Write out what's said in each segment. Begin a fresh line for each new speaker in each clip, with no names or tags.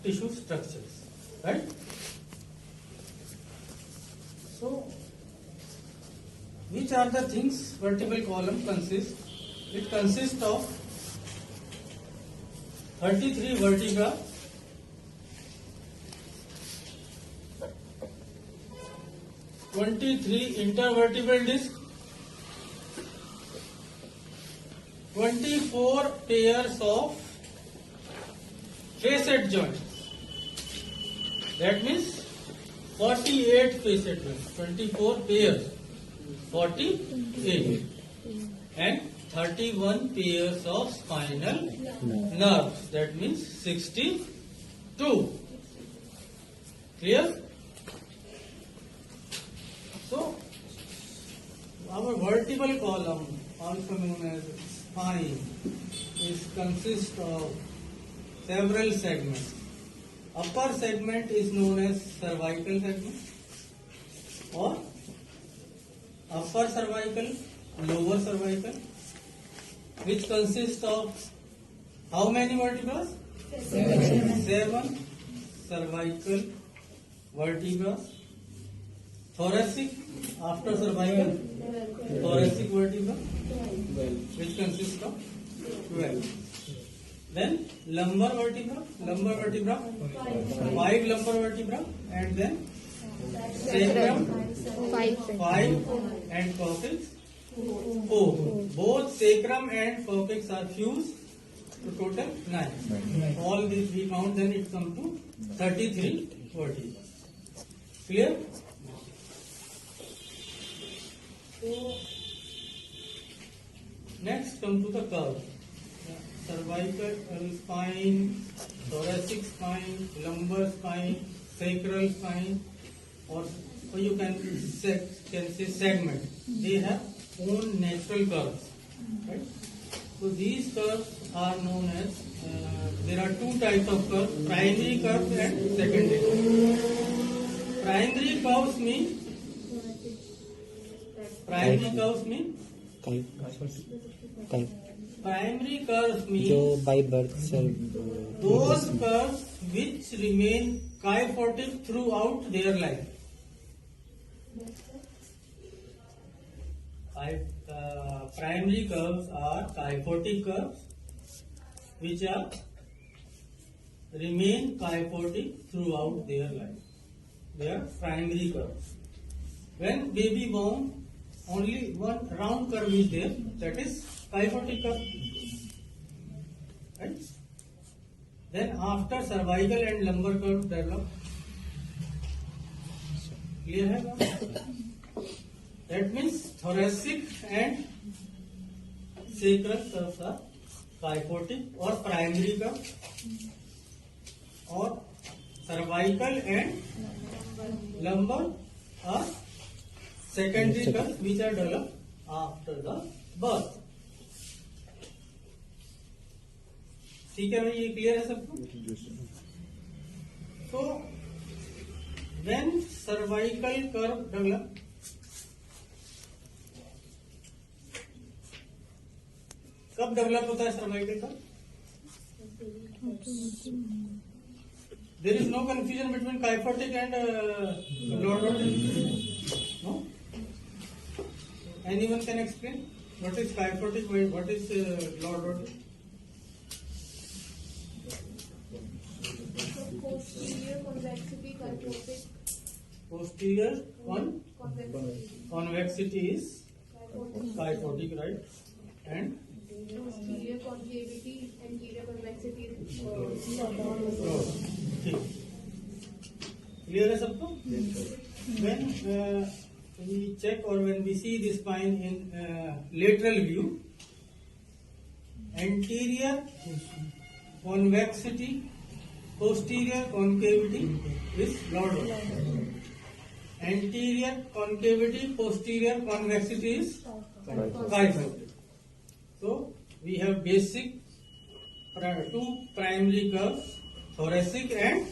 tissue structures, right? So, which are the things vertebral column consists? It consists of 33 vertebra, 23 intervertebral discs, 24 pairs of facet joints. That means 48 facet joints. 24 pairs, 48, and 31 pairs of spinal nerves. That means 62. Clear? So, our vertebral column, also known as spine, consists of several segments. Upper segment is known as cervical segment, or upper cervical, lower cervical, which consists of how many vertebrae? 7 cervical vertebrae. Thoracic, after cervical, thoracic vertebra, which consists of 12. Then lumbar vertebra, 5 lumbar vertebra, and then sacrum, 5, and coccyx, 4. Both sacrum and coccyx are fused to total 9. All these we count, then it comes to 33 vertebrae. Clear? So, next come to the curve. Cervical spine, thoracic spine, lumbar spine, sacral spine, or you can say segment. They have own natural curves, right? So these curves are known as, there are 2 types of curves, primary curves and secondary curves. Primary curves mean
जो by birth से
those curves which remain kyphotic throughout their life. Primary curves are kyphotic curves which are remain kyphotic throughout their life. They are primary curves. When baby born, only one round curve is there, that is kyphotic curve, right? Then after cervical and lumbar curve develop. Clear hai now? That means thoracic and sacral curves are kyphotic or primary curve, or cervical and lumbar are secondary curves which are developed after the birth. ठीक है भाई, ये clear है सबको? So, when cervical curve develop, कब develop होता है cervical curve? There is no confusion between kyphotic and lordotic. No? Anyone can explain what is kyphotic? What is lordotic?
Posterior convexity kyphotic.
Posterior convexity is kyphotic, right? And
Posterior concavity, anterior convexity is
ठीक. Clear है सबको? When we check or when we see the spine in lateral view, anterior convexity, posterior concavity is lordotic. Anterior concavity, posterior convexity is kyphotic. So we have basic 2 primary curves, thoracic and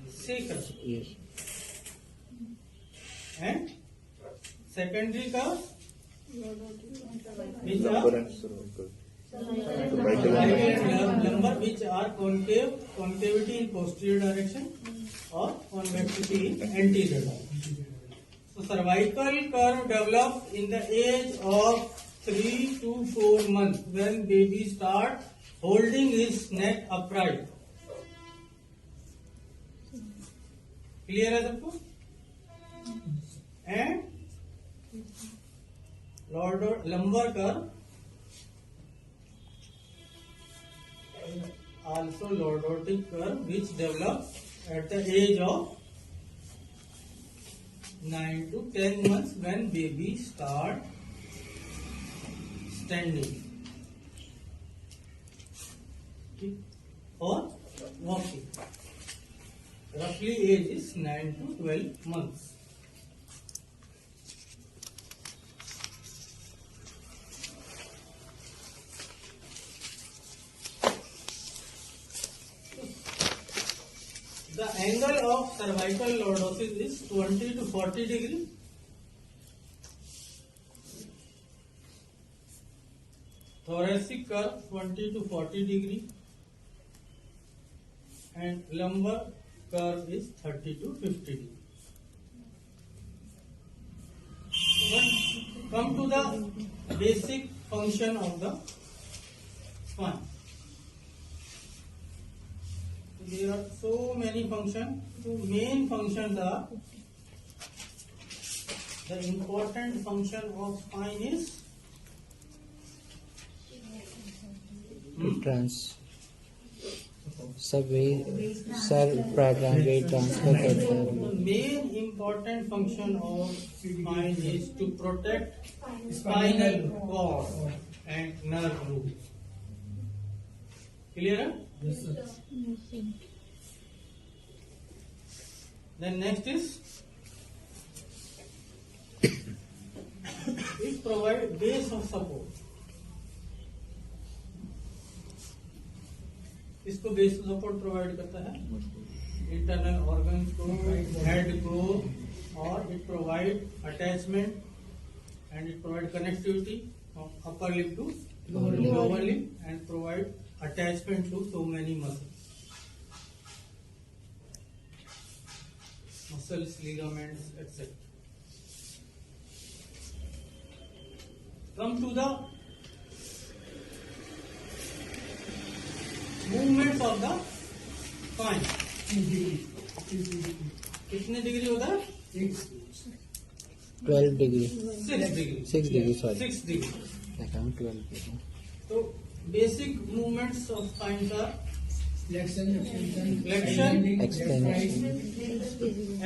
sacral.
Yes.
And secondary curves which
Lumbar
are
and cervical.
cervical and lumbar, which are concavity in posterior direction or convexity in anterior direction. So cervical curve develops in the age of 3 to 4 months when baby starts holding his neck upright. Clear है सबको? And lumbar curve, also lordotic curve, which develops at the age of 9 to 10 months when baby start standing or walking. Roughly age is 9 to 12 months. The angle of cervical lordosis is 20 to 40 degree. Thoracic curve 20 to 40 degree, and lumbar curve is 30 to 50 degree. But come to the basic function of the spine. There are so many functions. The main functions are, the important function of spine is
trans सब वही sir programme weight transfer करता है.
the main important function of spine is to protect spinal cord and nerve roots. Clear?
Yes, sir.
Then next is, it provides base of support. इसको base support provide करता है internal organs को, head को, और it provide attachment and it provide connectivity of upper lip to lower lip and provide attachment to so many muscles, ligaments, etc. Come to the movements of the spine. कितने degree होता है?
12 degree
6 degree
6 degree sorry
6 degree.
12 degree.
तो basic movements of spine are
Flexion,
flexion,
extension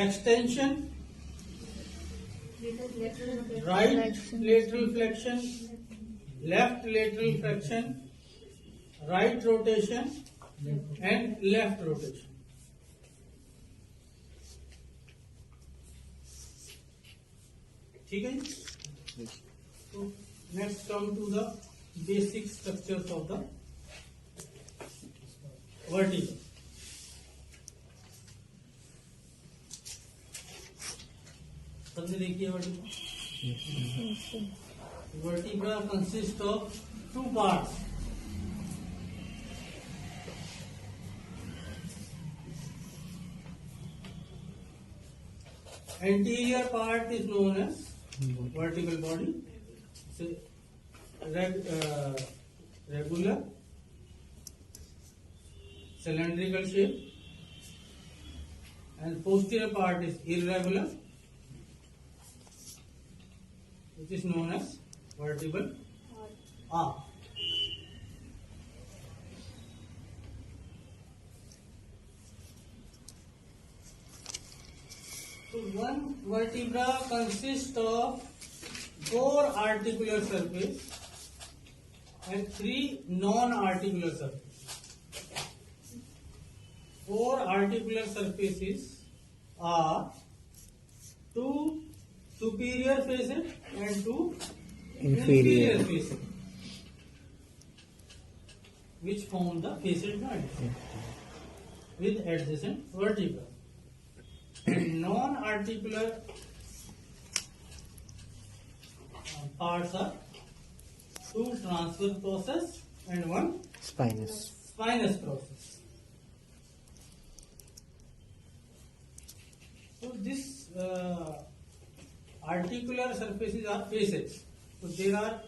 extension, right lateral flexion, left lateral flexion, right rotation and left rotation. ठीक है. So next come to the basic structures of the vertebra. सबने देखिए vertebra. Vertebra consists of two parts. Anterior part is known as vertebral body. So, regular cylindrical shape, and posterior part is irregular, which is known as vertebral arc. So one vertebra consists of 4 articular surface and 3 non-articular surface. 4 articular surfaces are 2 superior faces and 2 inferior faces, which form the facial joint with adjacent vertebra. And non-articular parts are 2 transverse process and one
Spinous.
spinous process. So this articular surfaces are facets. So there are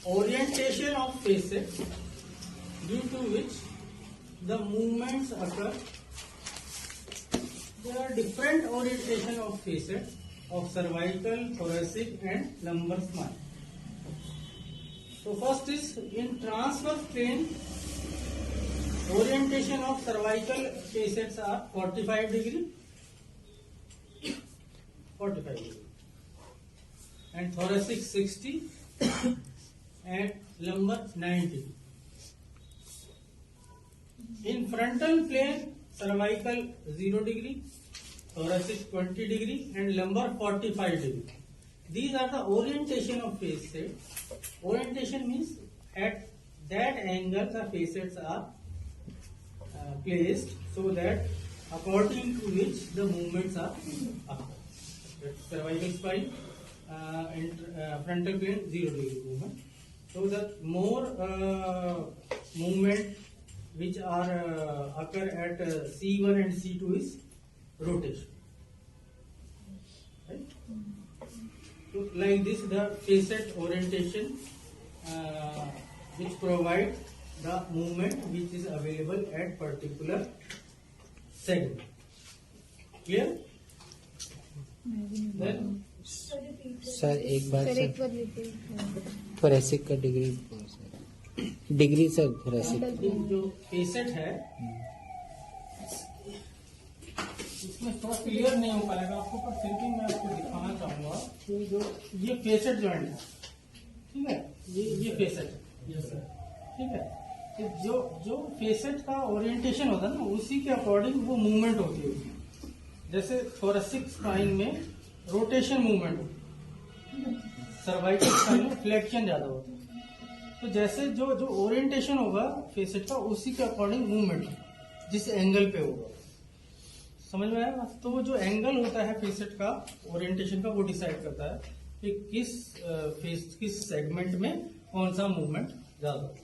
orientation of facets due to which the movements occur. There are different orientation of facets of cervical, thoracic and lumbar spine. So first is in transverse plane, orientation of cervical facets are 45 degree, 45 degree, and thoracic 60 and lumbar 90. In frontal plane, cervical 0 degree, thoracic 20 degree and lumbar 45 degree. These are the orientation of facets. Orientation means at that angle the facets are placed so that according to which the movements are occur. Cervical spine and frontal plane 0 degree movement. So the more movement which are occur at C1 and C2 is rotation. Right? So like this, the facet orientation which provide the movement which is available at particular segment. Clear? Then
sir एक बार
sir एक
sir
बार repeat
thoracic का degree sir thoracic
जो facet है इसमें थोड़ा clear नहीं हो पाएगा आपको, पर फिर भी मैं आपको दिखाना चाहूंगा कि जो ये फेसेट जॉइंट है, ठीक है, ये फेसेट है, ठीक है, तो जो फेसेट का ओरिएंटेशन होता है ना उसी के अकॉर्डिंग वो मूवमेंट होती है। जैसे थोरेसिक स्पाइन में रोटेशन मूवमेंट होती है, सर्वाइकल स्पाइन में फ्लेक्शन ज्यादा होता है। तो जैसे जो ओरिएंटेशन होगा फेसेट का उसी के अकॉर्डिंग मूवमेंट जिस एंगल पे होगा, समझ में आया? तो वो जो एंगल होता है फेसेट का ओरिएंटेशन का वो डिसाइड करता है कि किस सेगमेंट में कौन सा मूवमेंट ज्यादा होगा।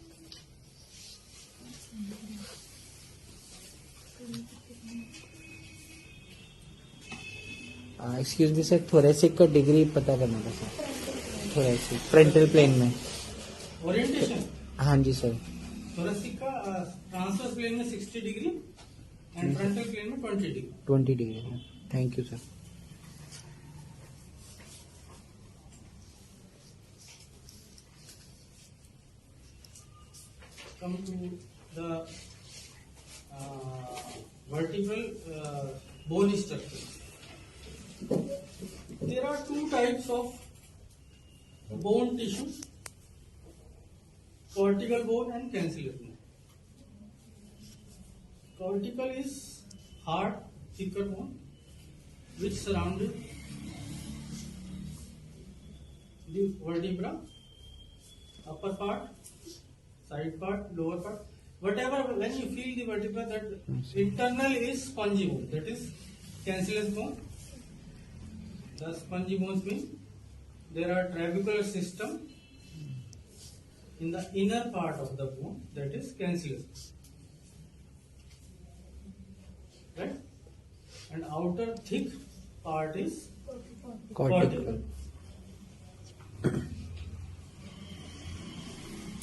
एक्सक्यूज मी सर, थोरेसिक का डिग्री पता करना था सर। थोरेसिक फ्रंटल प्लेन में
ओरिएंटेशन,
हाँ जी सर।
थोरेसिक का ट्रांसवर्स प्लेन में 60 डिग्री एंड फ्रंटल प्लेन में 20 degree.
20 degree. Thank you sir.
Come to the vertebral bone structure. There are two types of bone tissues: cortical bone and cancellous bone. Cortical is hard, thicker bone which surrounded the vertebra, upper part, side part, lower part, whatever. When you feel the vertebra, that internal is spongy bone, that is cancellous bone. The spongy bones mean there are trabecular system in the inner part of the bone, that is cancellous, right? And outer thick part is cortical.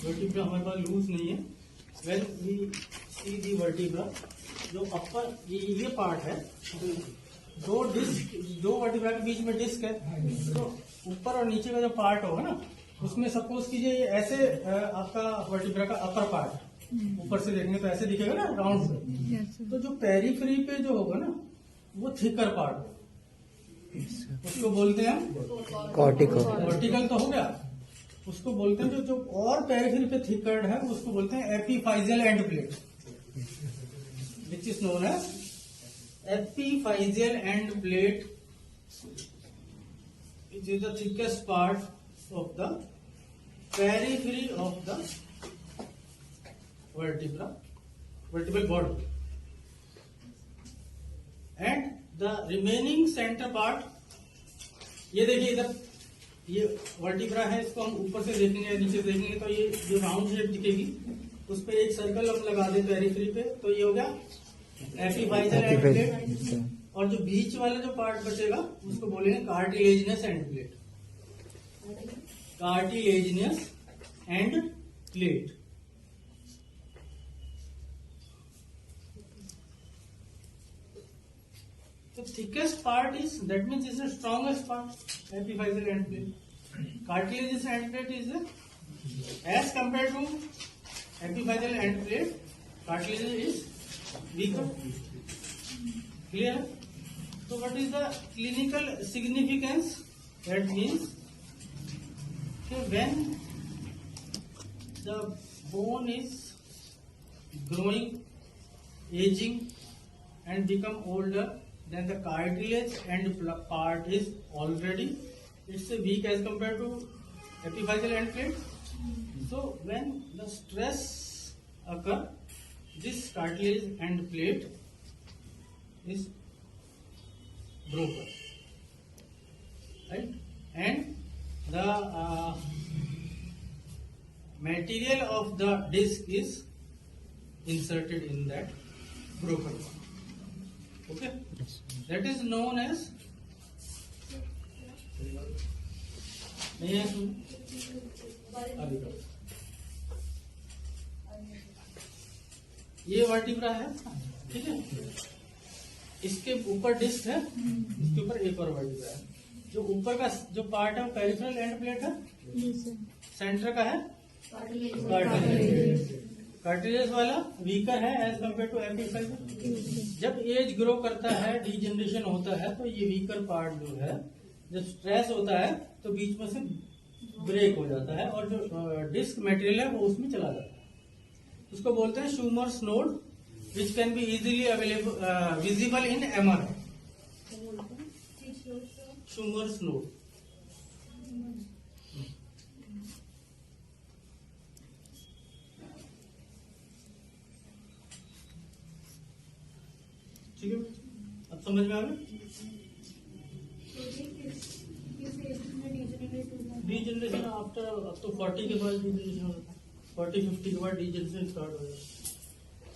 Vertebra हमारे पास loose नहीं है। When we see the vertebra, जो upper ये part है, दो vertebra के बीच में डिस्क है, तो ऊपर और नीचे का जो पार्ट होगा ना उसमें सपोज कीजिए ये ऐसे आपका वर्टिब्रा का अपर पार्ट है, ऊपर से देखने तो ऐसे दिखेगा ना राउंड पे, तो जो पेरीफ्री पे जो होगा ना वो थिकर पार्ट है, उसको बोलते हैं
कॉर्टिकल।
वर्टिकल तो हो गया, उसको बोलते हैं जो और पेरिफेरी पे थिकर्ड है उसको बोलते हैं epiphyseal end plate, which is known as epiphyseal end plate, which is the thickest part of the periphery of the vertebral body, and the remaining center part, ये देखिए इधर ये वर्टिब्रा है, इसको हम ऊपर से देखेंगे या नीचे से देखेंगे तो ये जो राउंड शेप दिखेगी उस पे एक सर्कल हम लगा दे पेरिफेरी पे, तो ये हो गया एपिफाइजल एंड प्लेट। और जो बीच वाला जो पार्ट बचेगा उसको बोलेंगे cartilaginous end plate. Cartilaginous end plate. The thickest part is, that means is the strongest part, epiphyseal end plate. Cartilaginous end plate is as compared to epiphyseal end plate, cartilaginous is weaker. Clear? So what is the clinical significance? That means that when the bone is growing, aging and become older, then the cartilage end part is already, it's weak as compared to epiphyseal end plate. So when the stress occur, this cartilage end plate is broken, right? And the material of the disc is inserted in that broken one. Okay, that is known as, ये vertebra है, ठीक है, इसके ऊपर disc है, इसके ऊपर एक और वर्टिब्रा है। जो ऊपर का जो पार्ट है वो पेरिफेरल एंड प्लेट है, सेंटर का है कार्टिलेज। कार्टिलेज वाला वीकर है एज कम्पेयर टू एपिफाइजल। जब एज ग्रो करता है, डीजनरेशन होता है, तो ये वीकर पार्ट जो है, जब स्ट्रेस होता है तो बीच में से ब्रेक हो जाता है और जो डिस्क मटेरियल है वो उसमें चला जाता है। उसको बोलते हैं Schmorl's node, which can be easily available visible in MRI. Schmorl's node. ठीक है, अब समझ में आ गया। डीजनरेशन आफ्टर अब तो 40 के बाद डीजनरेशन होता है, 40-50 के बाद डीजनरेशन स्टार्ट हो जाता है।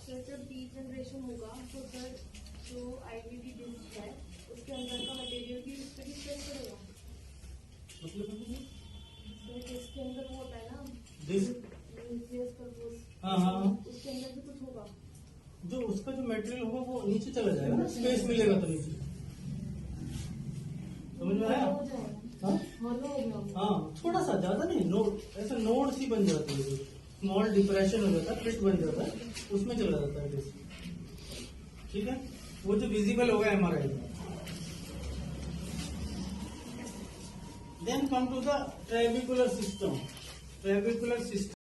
सर जब डीजनरेशन होगा तो सर जो आईवीडी डिस्क है उसके अंदर का मटेरियल भी उस पर स्ट्रेस करेगा,
मतलब
डिस्क के अंदर वो होता है ना
डिस्क,
न्यूक्लियस परपोज,
हाँ,
उसके अंदर भी कुछ होगा।
जो उसका जो मटेरियल होगा वो नीचे चला जाएगा ना, स्पेस मिलेगा तो नीचे। समझ में आया? हाँ, थोड़ा सा, ज्यादा नहीं, नोड ऐसा नोड सी बन जाती है, स्मॉल डिप्रेशन हो जाता है, फिट बन जाता है, उसमें चला जाता है डिस्क। ठीक है, वो जो विजिबल होगा एमआरआई में। Then come to the trabecular system. Trabecular system